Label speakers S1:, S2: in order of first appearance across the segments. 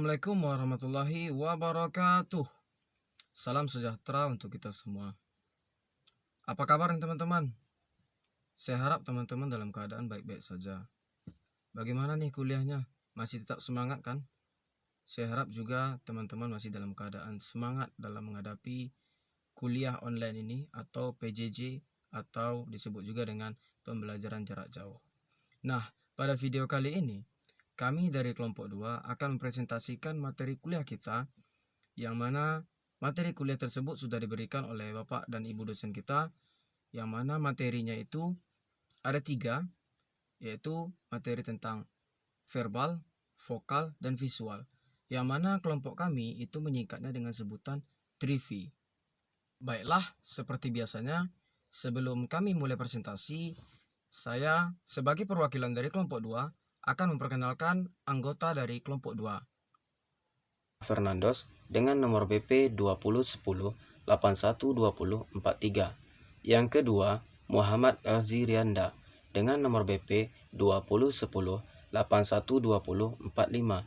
S1: Assalamualaikum warahmatullahi wabarakatuh. Salam sejahtera untuk kita semua. Apa kabar teman-teman? Saya harap teman-teman dalam keadaan baik-baik saja. Bagaimana nih kuliahnya? Masih tetap semangat kan? Saya harap juga teman-teman masih dalam keadaan semangat dalam menghadapi kuliah online ini atau PJJ atau disebut juga dengan pembelajaran jarak jauh. Nah, pada video kali ini kami dari kelompok 2 akan mempresentasikan materi kuliah kita, yang mana materi kuliah tersebut sudah diberikan oleh Bapak dan Ibu dosen kita, yang mana materinya itu ada 3, yaitu materi tentang verbal, vokal, dan visual, yang mana kelompok kami itu menyingkatnya dengan sebutan 3V. Baiklah, seperti biasanya, sebelum kami mulai presentasi, saya sebagai perwakilan dari kelompok 2 akan memperkenalkan anggota dari kelompok 2.
S2: Fernandos dengan nomor BP 2010 812043. Yang kedua, Muhammad Azirianda dengan nomor BP 2010 812045.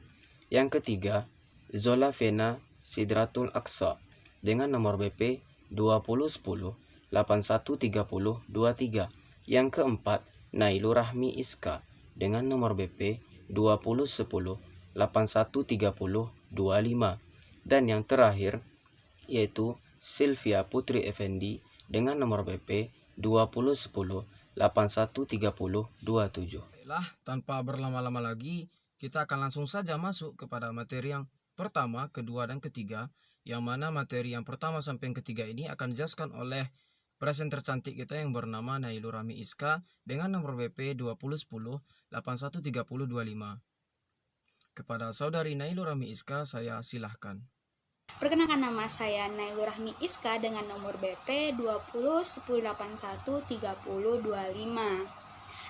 S2: Yang ketiga, Zola Fena Sidratul Aqsa dengan nomor BP 2010 813023. Yang keempat, Nailur Rahmi Iska dengan nomor BP 2010 813025. Dan yang terakhir yaitu Sylvia Putri Effendi dengan nomor BP 2010 813027.
S1: Baiklah, tanpa berlama-lama lagi, kita akan langsung saja masuk kepada materi yang pertama, kedua, dan ketiga, yang mana materi yang pertama sampai yang ketiga ini akan dijelaskan oleh presenter cantik kita yang bernama Nailur Rahmi Iska dengan nomor BP 2010 813025. Kepada saudari Nailur Rahmi Iska, saya silahkan.
S3: Perkenalkan, nama saya Nailur Rahmi Iska dengan nomor BP 2010813025.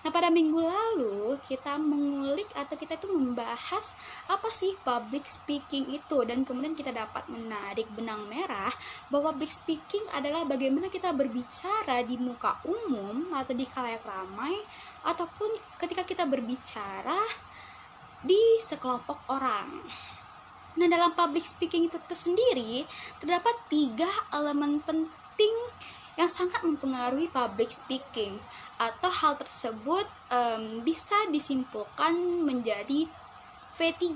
S3: Nah, pada minggu lalu kita mengulik atau kita itu membahas apa sih public speaking itu, dan kemudian kita dapat menarik benang merah bahwa public speaking adalah bagaimana kita berbicara di muka umum atau di khalayak ramai, ataupun ketika kita berbicara di sekelompok orang. Nah, dalam public speaking itu tersendiri terdapat 3 elemen penting yang sangat mempengaruhi public speaking, atau hal tersebut bisa disimpulkan menjadi V3.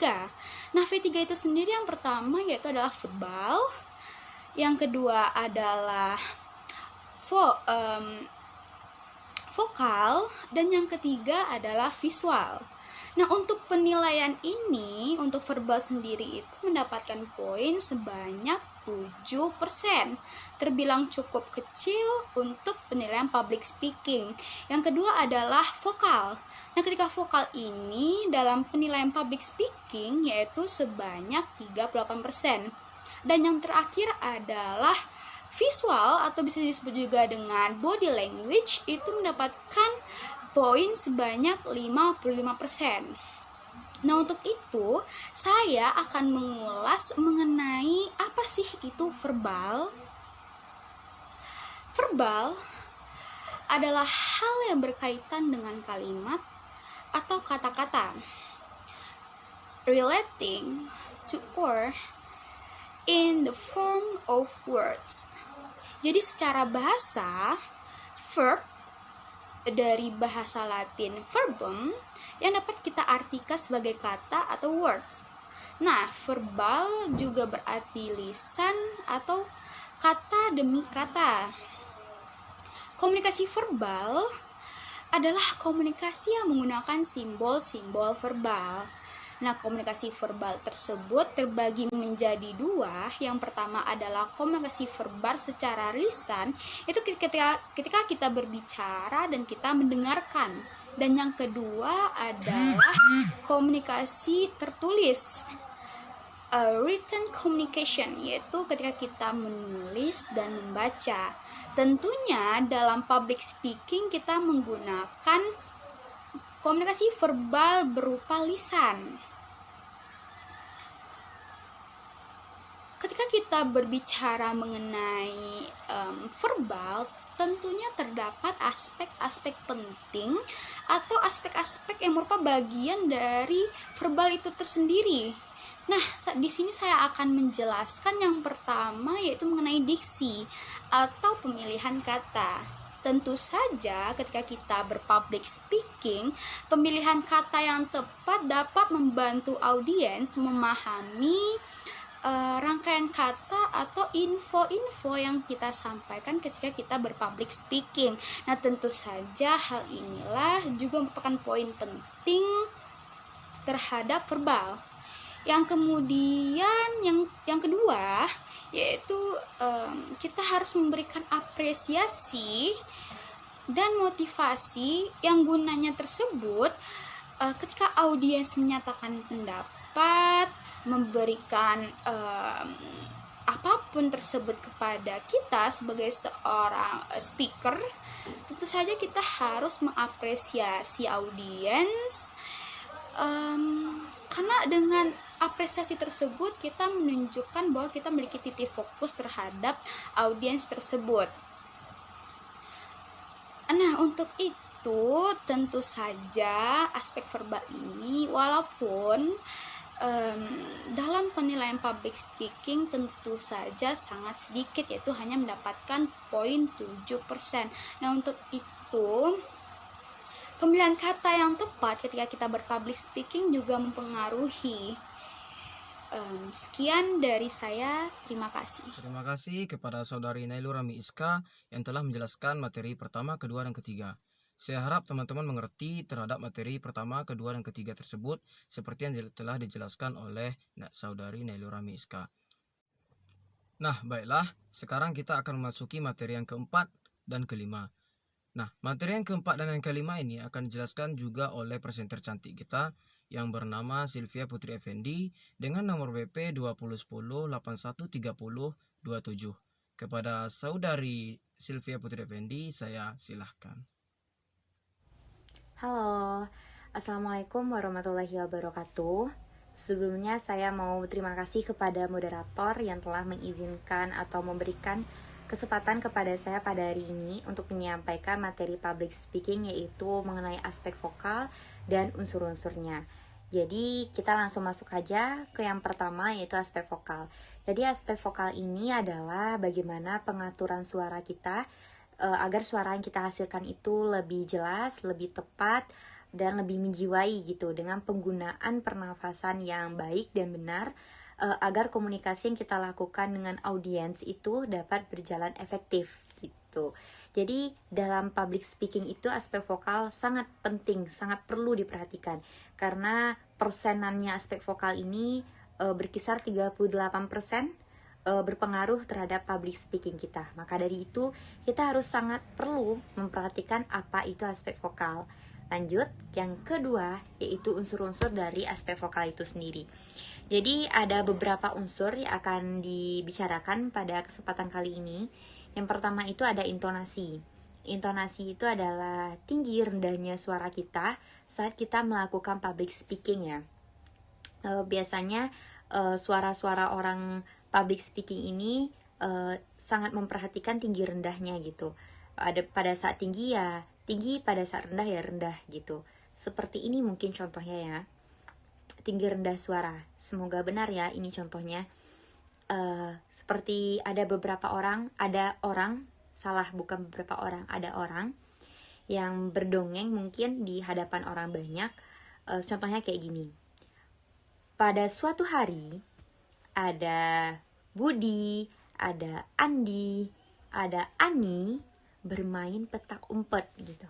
S3: Nah, V3 itu sendiri yang pertama yaitu adalah verbal, yang kedua adalah vokal, dan yang ketiga adalah visual. Nah, untuk penilaian ini, untuk verbal sendiri itu mendapatkan poin sebanyak 7%. Terbilang cukup kecil untuk penilaian public speaking. Yang kedua adalah vokal. Nah, ketika vokal ini dalam penilaian public speaking yaitu sebanyak 38%. Dan yang terakhir adalah visual, atau bisa disebut juga dengan body language, itu mendapatkan poin sebanyak 55%. Nah, untuk itu saya akan mengulas mengenai apa sih itu verbal. Verbal adalah hal yang berkaitan dengan kalimat atau kata-kata, relating to or in the form of words. Jadi secara bahasa, verb dari bahasa Latin verbum yang dapat kita artikan sebagai kata atau words. Nah, verbal juga berarti lisan atau kata demi kata. Komunikasi verbal adalah komunikasi yang menggunakan simbol-simbol verbal. Nah, komunikasi verbal tersebut terbagi menjadi 2. Yang pertama adalah komunikasi verbal secara lisan, itu ketika kita berbicara dan kita mendengarkan. Dan yang kedua adalah komunikasi tertulis, written communication, yaitu ketika kita menulis dan membaca. Tentunya dalam public speaking kita menggunakan komunikasi verbal berupa lisan. Ketika kita berbicara mengenai verbal, tentunya terdapat aspek-aspek penting atau aspek-aspek yang merupakan bagian dari verbal itu tersendiri. Nah, di sini saya akan menjelaskan yang pertama yaitu mengenai diksi atau pemilihan kata. Tentu saja ketika kita berpublic speaking, pemilihan kata yang tepat dapat membantu audiens memahami rangkaian kata atau info-info yang kita sampaikan ketika kita berpublic speaking. Nah, tentu saja hal inilah juga merupakan poin penting terhadap verbal. Yang kemudian yang kedua yaitu kita harus memberikan apresiasi dan motivasi yang gunanya tersebut ketika audiens menyatakan pendapat, memberikan apapun tersebut kepada kita sebagai seorang speaker, tentu saja kita harus mengapresiasi audiens, karena dengan apresiasi tersebut kita menunjukkan bahwa kita memiliki titik fokus terhadap audiens tersebut. Nah, untuk itu tentu saja aspek verbal ini walaupun dalam penilaian public speaking tentu saja sangat sedikit, yaitu hanya mendapatkan poin 7%. Nah, untuk itu pemilihan kata yang tepat ketika kita berpublic speaking juga mempengaruhi. Sekian dari saya, terima kasih.
S1: Terima kasih kepada saudari Nailur Rami Iska yang telah menjelaskan materi pertama, kedua, dan ketiga. Saya harap teman-teman mengerti terhadap materi pertama, kedua, dan ketiga tersebut seperti yang telah dijelaskan oleh saudari Nailur Rami Iska. Nah, baiklah, sekarang kita akan memasuki materi yang keempat dan kelima. Nah, materi yang keempat dan yang kelima ini akan dijelaskan juga oleh presenter cantik kita yang bernama Sylvia Putri Effendi dengan nomor BP 2010 8130 27. Kepada saudari Sylvia Putri Effendi, saya silahkan.
S4: Halo, Assalamualaikum warahmatullahi wabarakatuh. Sebelumnya saya mau terima kasih kepada moderator yang telah mengizinkan atau memberikan kesempatan kepada saya pada hari ini untuk menyampaikan materi public speaking, yaitu mengenai aspek vokal dan unsur-unsurnya. Jadi kita langsung masuk aja ke yang pertama, yaitu aspek vokal. Jadi aspek vokal ini adalah bagaimana pengaturan suara kita agar suara yang kita hasilkan itu lebih jelas, lebih tepat, dan lebih menjiwai gitu, dengan penggunaan pernafasan yang baik dan benar, agar komunikasi yang kita lakukan dengan audiens itu dapat berjalan efektif gitu. Jadi dalam public speaking itu aspek vokal sangat penting, sangat perlu diperhatikan, karena persenannya aspek vokal ini berkisar 38% berpengaruh terhadap public speaking kita. Maka dari itu kita harus sangat perlu memperhatikan apa itu aspek vokal. Lanjut, yang kedua yaitu unsur-unsur dari aspek vokal itu sendiri. Jadi ada beberapa unsur yang akan dibicarakan pada kesempatan kali ini. Yang pertama itu ada intonasi. Intonasi itu adalah tinggi rendahnya suara kita saat kita melakukan public speaking ya. Biasanya suara-suara orang public speaking ini sangat memperhatikan tinggi rendahnya gitu. Pada saat tinggi ya tinggi, pada saat rendah ya rendah gitu. Seperti ini mungkin contohnya ya. Tinggi rendah suara. Semoga benar ya ini contohnya. Seperti ada orang yang berdongeng mungkin di hadapan orang banyak. Contohnya kayak gini. Pada suatu hari ada Budi, ada Andi, ada Ani bermain petak umpet gitu.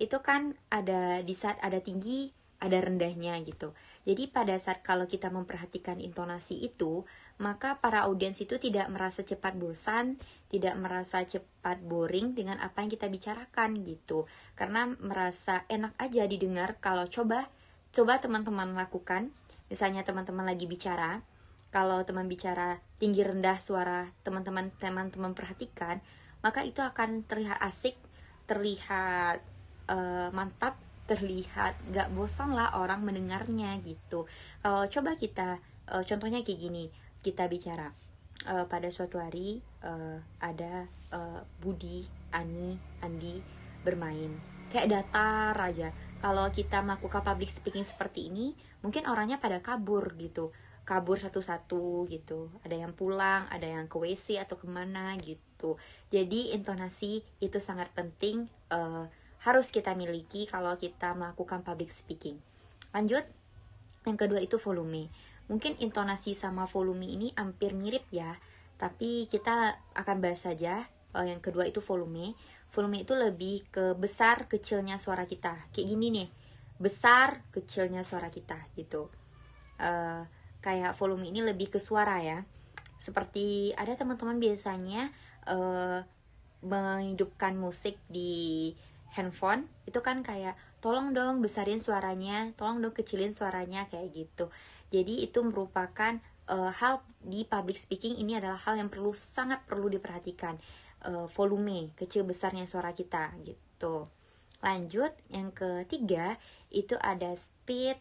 S4: Itu kan ada di saat ada tinggi, ada rendahnya gitu. Jadi pada saat kalau kita memperhatikan intonasi itu, maka para audiens itu tidak merasa cepat bosan, tidak merasa cepat boring dengan apa yang kita bicarakan gitu. Karena merasa enak aja didengar. Kalau coba teman-teman lakukan, misalnya teman-teman lagi bicara, kalau teman bicara tinggi rendah suara teman-teman perhatikan, maka itu akan terlihat asik, terlihat mantap, terlihat gak bosan lah orang mendengarnya gitu. Kalau coba kita contohnya kayak gini, kita bicara pada suatu hari ada Budi, Ani, Andi bermain, kayak datar aja. Kalau kita melakukan public speaking seperti ini, mungkin orangnya pada kabur gitu, kabur satu-satu gitu, ada yang pulang, ada yang ke WC atau kemana gitu. Jadi intonasi itu sangat penting, harus kita miliki kalau kita melakukan public speaking. Lanjut, yang kedua itu volume. Mungkin intonasi sama volume ini hampir mirip ya, tapi kita akan bahas saja. Yang kedua itu volume. Volume itu lebih ke besar kecilnya suara kita. Kayak gini nih, besar kecilnya suara kita gitu. Kayak volume ini lebih ke suara ya. Seperti ada teman-teman biasanya menghidupkan musik di handphone, itu kan kayak tolong dong besarin suaranya, tolong dong kecilin suaranya, kayak gitu. Jadi itu merupakan hal di public speaking, ini adalah hal yang sangat perlu diperhatikan, volume, kecil besarnya suara kita gitu. Lanjut, yang ketiga itu ada speed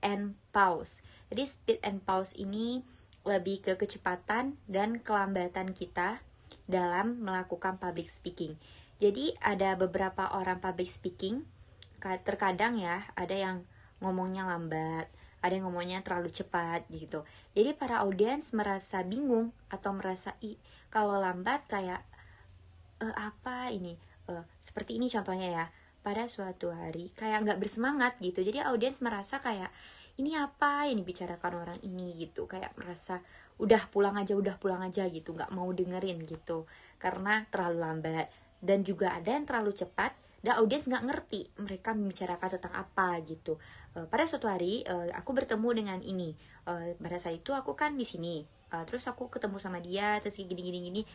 S4: and pause. Jadi speed and pause ini lebih ke kecepatan dan kelambatan kita dalam melakukan public speaking. Jadi ada beberapa orang public speaking, terkadang ya ada yang ngomongnya lambat, ada yang ngomongnya terlalu cepat gitu. Jadi para audiens merasa bingung atau merasa kalau lambat kayak apa ini, seperti ini contohnya ya. Pada suatu hari kayak nggak bersemangat gitu. Jadi audiens merasa kayak ini apa yang dibicarakan orang ini gitu, kayak merasa udah pulang aja gitu, nggak mau dengerin gitu karena terlalu lambat. Dan juga ada yang terlalu cepat dan audiens nggak ngerti mereka membicarakan tentang apa gitu. Pada suatu hari aku bertemu dengan ini, pada saat itu aku kan di sini, terus aku ketemu sama dia, terus gini,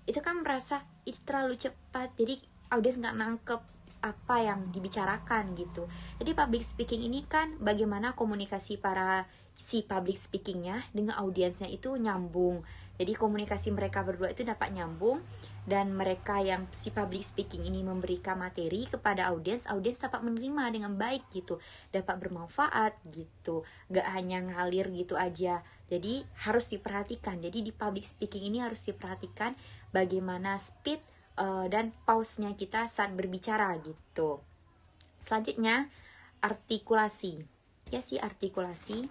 S4: itu kan merasa itu terlalu cepat, jadi audiens nggak nangkep apa yang dibicarakan gitu. Jadi public speaking ini kan bagaimana komunikasi para si public speakingnya dengan audiensnya itu nyambung. Jadi komunikasi mereka berdua itu dapat nyambung, dan mereka yang si public speaking ini memberikan materi kepada audiens dapat menerima dengan baik gitu, dapat bermanfaat gitu, gak hanya ngalir gitu aja. Jadi harus diperhatikan. Jadi di public speaking ini harus diperhatikan bagaimana speed dan pause-nya kita saat berbicara gitu. Selanjutnya artikulasi. Ya sih, artikulasi.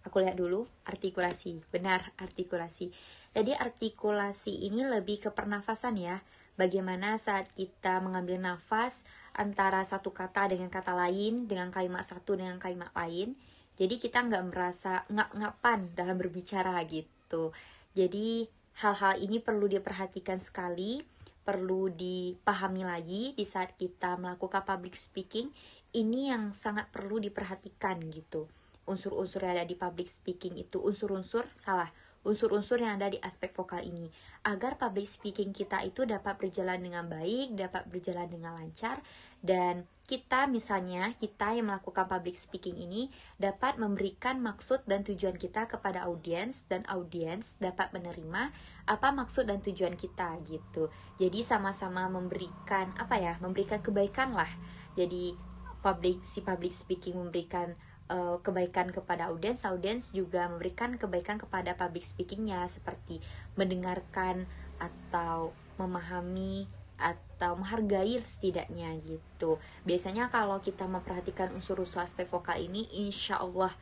S4: Aku lihat dulu, artikulasi. Benar, artikulasi. Jadi artikulasi ini lebih ke pernafasan ya. Bagaimana saat kita mengambil nafas antara satu kata dengan kata lain, dengan kalimat satu dengan kalimat lain. Jadi kita nggak merasa ngap-ngapan dalam berbicara gitu. Jadi hal-hal ini perlu diperhatikan sekali, perlu dipahami lagi di saat kita melakukan public speaking. Ini yang sangat perlu diperhatikan gitu. Unsur-unsur yang ada di public speaking itu, unsur-unsur yang ada di aspek vokal ini, agar public speaking kita itu dapat berjalan dengan baik, dapat berjalan dengan lancar, dan kita yang melakukan public speaking ini dapat memberikan maksud dan tujuan kita kepada audiens, dan audiens dapat menerima apa maksud dan tujuan kita gitu. Jadi sama-sama memberikan memberikan kebaikan lah. Jadi public speaking memberikan kebaikan kepada audiens juga memberikan kebaikan kepada public speakingnya, seperti mendengarkan atau memahami atau menghargai setidaknya gitu. Biasanya kalau kita memperhatikan unsur-unsur aspek vokal ini, insya Allah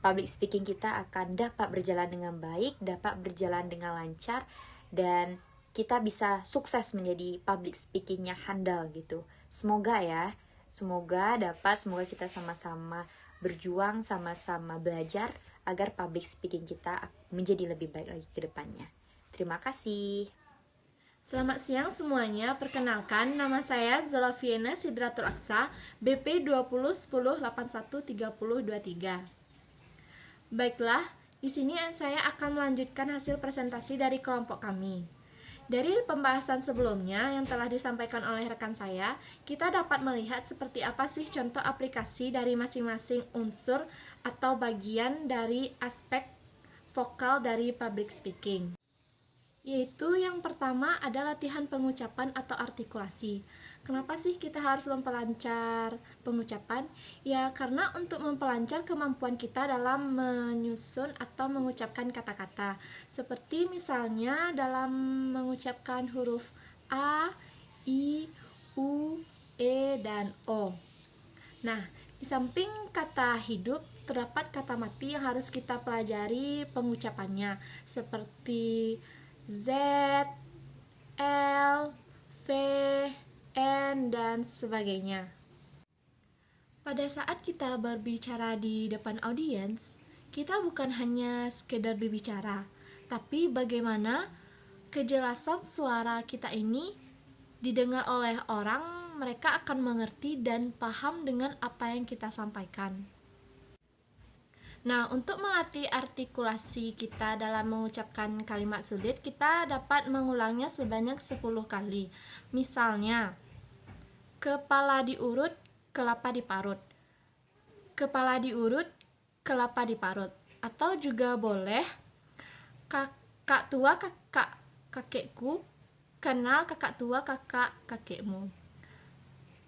S4: public speaking kita akan dapat berjalan dengan baik, dapat berjalan dengan lancar, dan kita bisa sukses menjadi public speakingnya handal gitu. Semoga kita sama-sama berjuang, sama-sama belajar agar public speaking kita menjadi lebih baik lagi ke depannya. Terima kasih.
S5: Selamat siang semuanya, perkenalkan nama saya Zulafiena Sidratul Aksa, BP 2010813023. Baiklah, di sini saya akan melanjutkan hasil presentasi dari kelompok kami. Dari pembahasan sebelumnya yang telah disampaikan oleh rekan saya, kita dapat melihat seperti apa sih contoh aplikasi dari masing-masing unsur atau bagian dari aspek vokal dari public speaking. Yaitu yang pertama ada latihan pengucapan atau artikulasi. Kenapa sih kita harus memperlancar pengucapan? Ya karena untuk memperlancar kemampuan kita dalam menyusun atau mengucapkan kata-kata. Seperti misalnya dalam mengucapkan huruf A, I, U, E, dan O. Nah, di samping kata hidup, terdapat kata mati yang harus kita pelajari pengucapannya, seperti Z, L, V, N, dan sebagainya. Pada saat kita berbicara di depan audiens, kita bukan hanya sekedar berbicara, tapi bagaimana kejelasan suara kita ini didengar oleh orang, mereka akan mengerti dan paham dengan apa yang kita sampaikan. Nah, untuk melatih artikulasi kita dalam mengucapkan kalimat sulit, kita dapat mengulangnya sebanyak 10 kali. Misalnya, kepala diurut, kelapa diparut. Kepala diurut, kelapa diparut. Atau juga boleh, kakak tua kakak kakekku kenal kakak tua kakak kakekmu.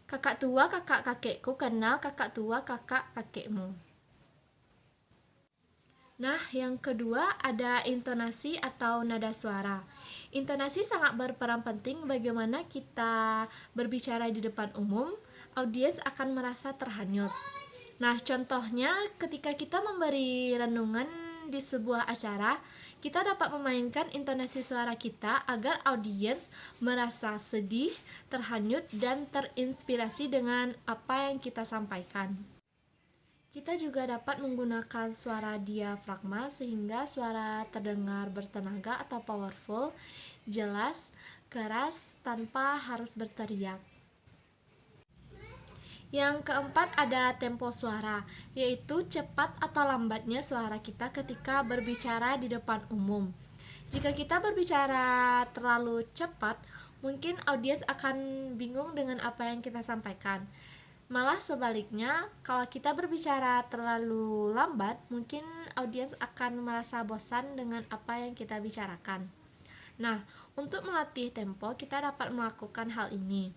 S5: Kakak tua kakak kakekku kenal kakak tua kakak kakekmu. Nah, yang kedua ada intonasi atau nada suara. Intonasi sangat berperan penting bagaimana kita berbicara di depan umum, audiens akan merasa terhanyut. Nah, contohnya ketika kita memberi renungan di sebuah acara, kita dapat memainkan intonasi suara kita agar audiens merasa sedih, terhanyut, dan terinspirasi dengan apa yang kita sampaikan. Kita juga dapat menggunakan suara diafragma sehingga suara terdengar bertenaga atau powerful, jelas, keras, tanpa harus berteriak. Yang keempat ada tempo suara, yaitu cepat atau lambatnya suara kita ketika berbicara di depan umum. Jika kita berbicara terlalu cepat, mungkin audiens akan bingung dengan apa yang kita sampaikan. Malah sebaliknya, kalau kita berbicara terlalu lambat, mungkin audiens akan merasa bosan dengan apa yang kita bicarakan. Nah, untuk melatih tempo, kita dapat melakukan hal ini.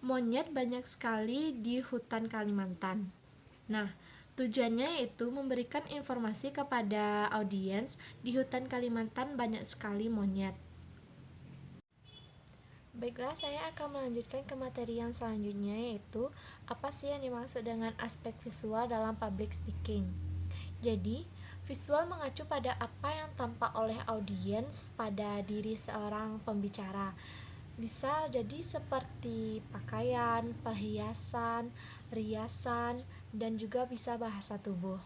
S5: Monyet banyak sekali di hutan Kalimantan. Nah, tujuannya yaitu memberikan informasi kepada audiens di hutan Kalimantan banyak sekali monyet. Baiklah, saya akan melanjutkan ke materi yang selanjutnya, yaitu apa sih yang dimaksud dengan aspek visual dalam public speaking. Jadi, visual mengacu pada apa yang tampak oleh audiens pada diri seorang pembicara. Bisa jadi seperti pakaian, perhiasan, riasan, dan juga bisa bahasa tubuh.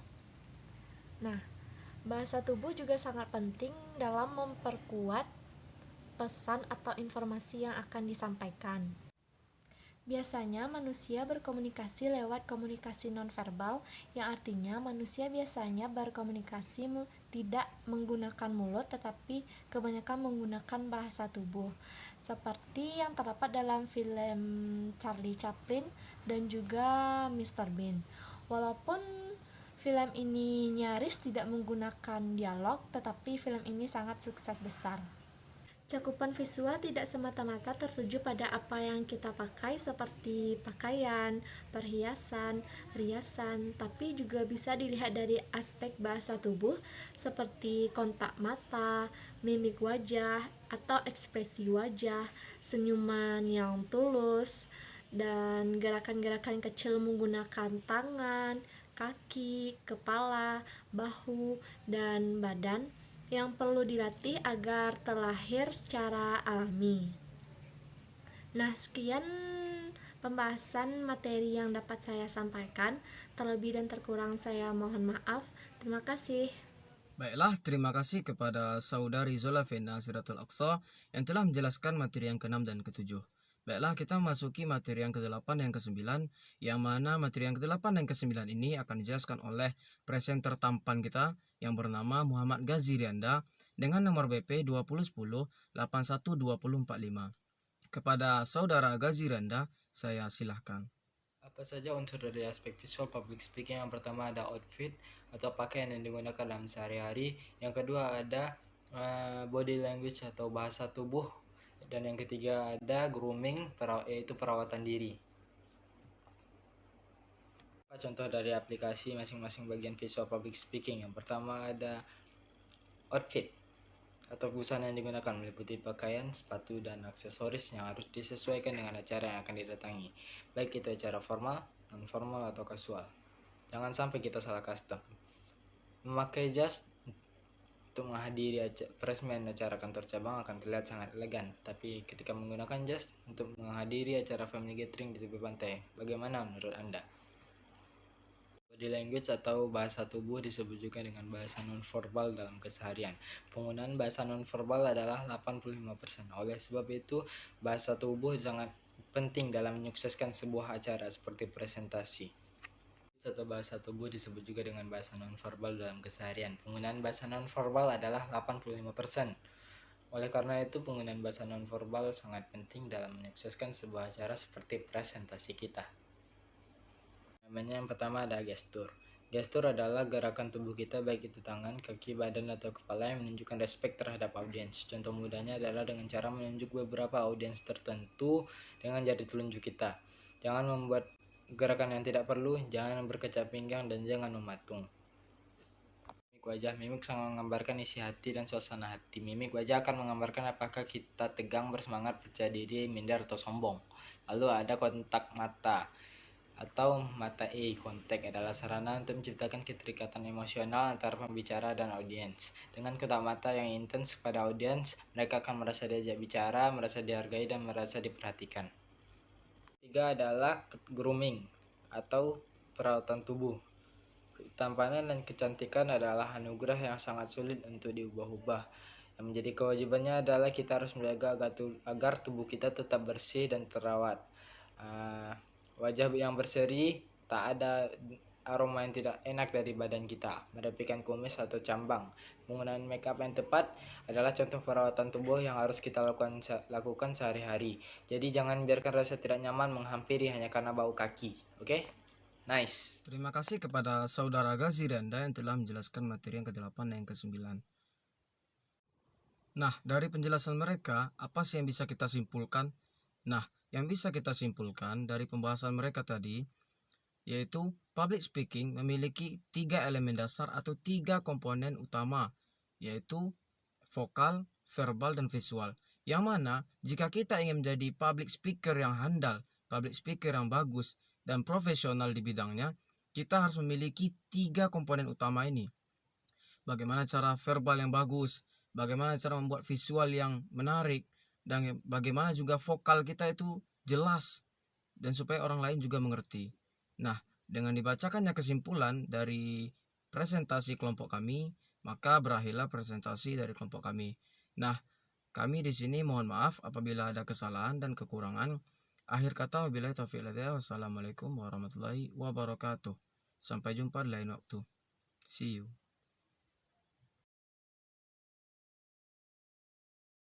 S5: Nah, bahasa tubuh juga sangat penting dalam memperkuat pesan atau informasi yang akan disampaikan. Biasanya manusia berkomunikasi lewat komunikasi nonverbal, yang artinya manusia biasanya berkomunikasi tidak menggunakan mulut tetapi kebanyakan menggunakan bahasa tubuh, seperti yang terdapat dalam film Charlie Chaplin dan juga Mr. Bean. Walaupun film ini nyaris tidak menggunakan dialog, tetapi film ini sangat sukses besar. Cakupan visual tidak semata-mata tertuju pada apa yang kita pakai seperti pakaian, perhiasan, riasan, tapi juga bisa dilihat dari aspek bahasa tubuh seperti kontak mata, mimik wajah, atau ekspresi wajah, senyuman yang tulus, dan gerakan-gerakan kecil menggunakan tangan, kaki, kepala, bahu, dan badan yang perlu dilatih agar terlahir secara alami. Nah, sekian pembahasan materi yang dapat saya sampaikan. Terlebih dan terkurang saya mohon maaf. Terima kasih.
S1: Baiklah, terima kasih kepada Saudari Zola Fena Siratul Aqsa yang telah menjelaskan materi yang ke-6 dan ke-7. Baiklah, kita memasuki materi yang ke-8 dan ke-9, yang mana materi yang ke-8 dan ke-9 ini akan dijelaskan oleh presenter tampan kita yang bernama Muhammad Ghazi Rianda dengan nomor BP 2010 812045. Kepada Saudara Ghazi Rianda, saya silahkan.
S6: Apa saja unsur dari aspek visual public speaking? Yang pertama ada outfit atau pakaian yang digunakan dalam sehari-hari. Yang kedua ada body language atau bahasa tubuh. Dan yang ketiga ada grooming, yaitu perawatan diri. Contoh dari aplikasi masing-masing bagian visual public speaking. Yang pertama ada outfit atau busana yang digunakan meliputi pakaian, sepatu, dan aksesoris yang harus disesuaikan dengan acara yang akan didatangi, baik itu acara formal, non-formal, atau kasual. Jangan sampai kita salah custom. Memakai jas untuk menghadiri peresmian acara kantor cabang akan terlihat sangat elegan, tapi ketika menggunakan jas untuk menghadiri acara family gathering di tepi pantai, bagaimana menurut Anda? Body language atau bahasa tubuh disebut juga dengan bahasa nonverbal dalam keseharian. Penggunaan bahasa nonverbal adalah 85%. Oleh sebab itu, bahasa tubuh sangat penting dalam menyukseskan sebuah acara seperti presentasi. Atau bahasa tubuh disebut juga dengan bahasa nonverbal dalam keseharian. Penggunaan bahasa nonverbal adalah 85%. Oleh karena itu, penggunaan bahasa nonverbal sangat penting dalam menyukseskan sebuah acara seperti presentasi kita. Yang pertama ada gestur. Gestur adalah gerakan tubuh kita, baik itu tangan, kaki, badan, atau kepala, yang menunjukkan respek terhadap audiens. Contoh mudahnya adalah dengan cara menunjuk beberapa audiens tertentu dengan jari telunjuk kita. Jangan membuat gerakan yang tidak perlu, jangan berkecap pinggang, dan jangan mematung. Mimik wajah. Mimik sangat menggambarkan isi hati dan suasana hati. Mimik wajah akan menggambarkan apakah kita tegang, bersemangat, percaya diri, minder, atau sombong. Lalu ada kontak mata atau mata eye contact adalah sarana untuk menciptakan keterikatan emosional antara pembicara dan audiens. Dengan kontak mata yang intens kepada audiens, mereka akan merasa diajak bicara, merasa dihargai, dan merasa diperhatikan. Ketiga adalah grooming atau perawatan tubuh. Ketampanan dan kecantikan adalah anugerah yang sangat sulit untuk diubah-ubah. Yang menjadi kewajibannya adalah kita harus menjaga agar tubuh kita tetap bersih dan terawat. Wajah yang berseri, tak ada aroma yang tidak enak dari badan kita. Merapikan kumis atau cambang. Penggunaan makeup yang tepat adalah contoh perawatan tubuh yang harus kita lakukan sehari-hari. Jadi jangan biarkan rasa tidak nyaman menghampiri hanya karena bau kaki. Oke? Nice.
S1: Terima kasih kepada saudara Gazi Randa yang telah menjelaskan materi yang ke-8 dan yang ke-9. Nah, dari penjelasan mereka, apa sih yang bisa kita simpulkan? Nah, yang bisa kita simpulkan dari pembahasan mereka tadi, yaitu public speaking memiliki 3 elemen dasar atau 3 komponen utama, yaitu vokal, verbal, dan visual. Yang mana jika kita ingin menjadi public speaker yang handal, public speaker yang bagus, dan profesional di bidangnya, kita harus memiliki 3 komponen utama ini. Bagaimana cara verbal yang bagus, bagaimana cara membuat visual yang menarik, dan bagaimana juga vokal kita itu jelas dan supaya orang lain juga mengerti. Nah, dengan dibacakannya kesimpulan dari presentasi kelompok kami, maka berakhirlah presentasi dari kelompok kami. Nah, kami di sini mohon maaf apabila ada kesalahan dan kekurangan. Akhir kata, wabillahi taufiq wal hidayah. Wassalamualaikum warahmatullahi wabarakatuh. Sampai jumpa di lain waktu. See you.